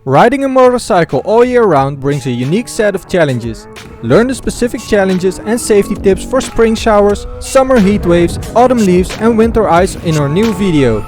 Riding a motorcycle all year round brings a unique set of challenges. Learn the specific challenges and safety tips for spring showers, summer heat waves, autumn leaves and winter ice in our new video.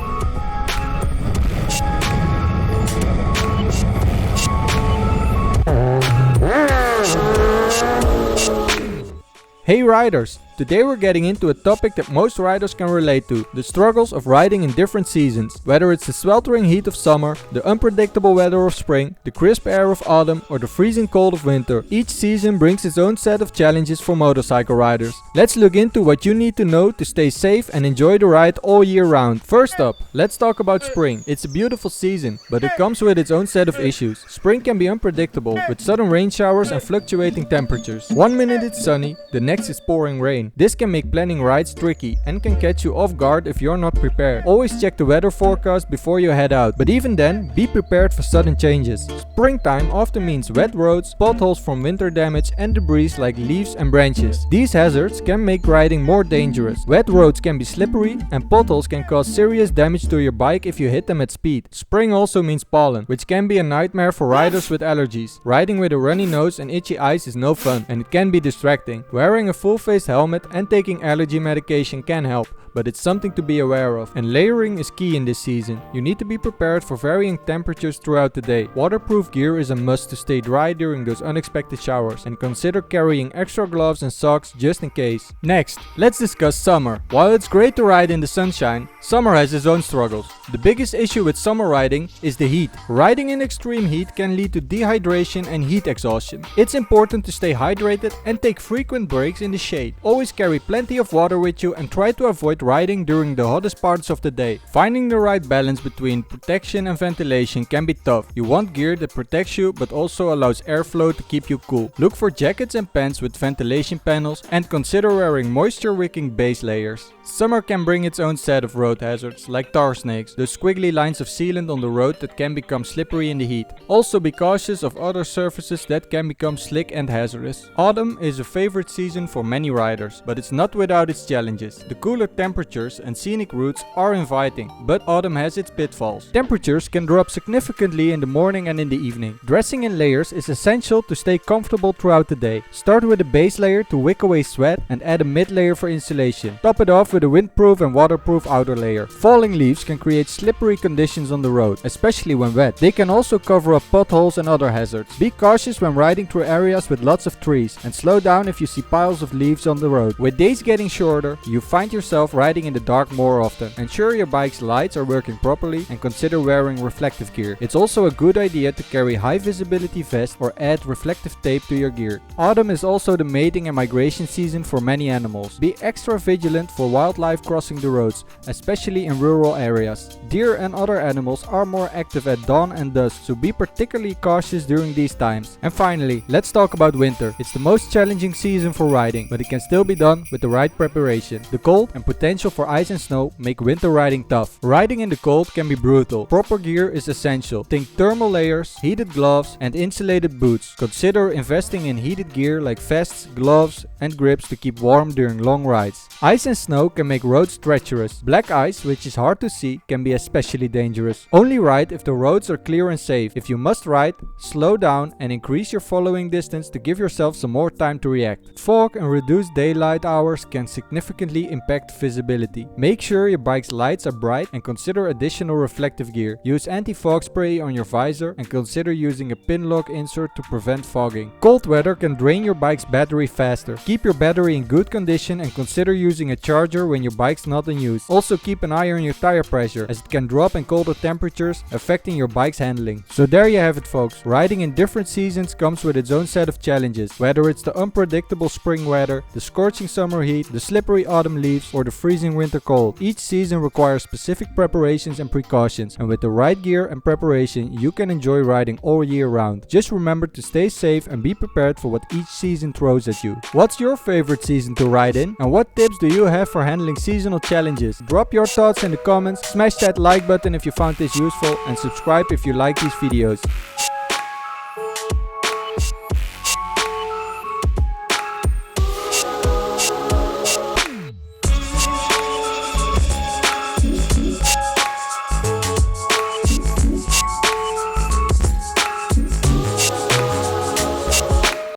Hey riders! Today we're getting into a topic that most riders can relate to, the struggles of riding in different seasons. Whether it's the sweltering heat of summer, the unpredictable weather of spring, the crisp air of autumn or the freezing cold of winter, each season brings its own set of challenges for motorcycle riders. Let's look into what you need to know to stay safe and enjoy the ride all year round. First up, let's talk about spring. It's a beautiful season, but it comes with its own set of issues. Spring can be unpredictable, with sudden rain showers and fluctuating temperatures. One minute it's sunny, the next is pouring rain. This can make planning rides tricky and can catch you off guard if you're not prepared. Always check the weather forecast before you head out, but even then, be prepared for sudden changes. Springtime often means wet roads, potholes from winter damage and debris like leaves and branches. These hazards can make riding more dangerous. Wet roads can be slippery and potholes can cause serious damage to your bike if you hit them at speed. Spring also means pollen, which can be a nightmare for riders with allergies. Riding with a runny nose and itchy eyes is no fun, and it can be distracting. Wearing a full-face helmet and taking allergy medication can help, but it's something to be aware of. And layering is key in this season. You need to be prepared for varying temperatures throughout the day. Waterproof gear is a must to stay dry during those unexpected showers, and consider carrying extra gloves and socks just in case. Next, let's discuss summer. While it's great to ride in the sunshine, summer has its own struggles. The biggest issue with summer riding is the heat. Riding in extreme heat can lead to dehydration and heat exhaustion. It's important to stay hydrated and take frequent breaks in the shade. Always carry plenty of water with you and try to avoid riding during the hottest parts of the day. Finding the right balance between protection and ventilation can be tough. You want gear that protects you but also allows airflow to keep you cool. Look for jackets and pants with ventilation panels and consider wearing moisture-wicking base layers. Summer can bring its own set of road hazards like tar snakes, those squiggly lines of sealant on the road that can become slippery in the heat. Also be cautious of other surfaces that can become slick and hazardous. Autumn is a favorite season for many riders, but it's not without its challenges. The cooler temperatures and scenic routes are inviting, but autumn has its pitfalls. Temperatures can drop significantly in the morning and in the evening. Dressing in layers is essential to stay comfortable throughout the day. Start with a base layer to wick away sweat and add a mid layer for insulation. Top it off with a windproof and waterproof outer layer. Falling leaves can create slippery conditions on the road, especially when wet. They can also cover up potholes and other hazards. Be cautious when riding through areas with lots of trees and slow down if you see piles of leaves on the road. With days getting shorter, you find yourself riding in the dark more often. Ensure your bike's lights are working properly and consider wearing reflective gear. It's also a good idea to carry high visibility vest or add reflective tape to your gear. Autumn is also the mating and migration season for many animals. Be extra vigilant for wildlife crossing the roads, especially in rural areas. Deer and other animals are more active at dawn and dusk, so be particularly cautious during these times. And finally, let's talk about winter. It's the most challenging season for riding, but it can still be done with the right preparation. The cold and potential for ice and snow make winter riding tough. Riding in the cold can be brutal. Proper gear is essential. Think thermal layers, heated gloves and insulated boots. Consider investing in heated gear like vests, gloves and grips to keep warm during long rides. Ice and snow can make roads treacherous. Black ice, which is hard to see, can be especially dangerous. Only ride if the roads are clear and safe. If you must ride, slow down and increase your following distance to give yourself some more time to react. Fog and reduced daylight hours can significantly impact visibility. Make sure your bike's lights are bright and consider additional reflective gear. Use anti-fog spray on your visor and consider using a pin lock insert to prevent fogging. Cold weather can drain your bike's battery faster. Keep your battery in good condition and consider using a charger when your bike's not in use. Also keep an eye on your tire pressure, as it can drop in colder temperatures, affecting your bike's handling. So there you have it folks. Riding in different seasons comes with its own set of challenges, whether it's the unpredictable spring weather, the scorching summer heat, the slippery autumn leaves or the freezing winter cold. Each season requires specific preparations and precautions, and with the right gear and preparation you can enjoy riding all year round. Just remember to stay safe and be prepared for what each season throws at you. What's your favorite season to ride in, and what tips do you have for handling seasonal challenges? Drop your thoughts in the comments, smash that like button if you found this useful and subscribe if you like these videos.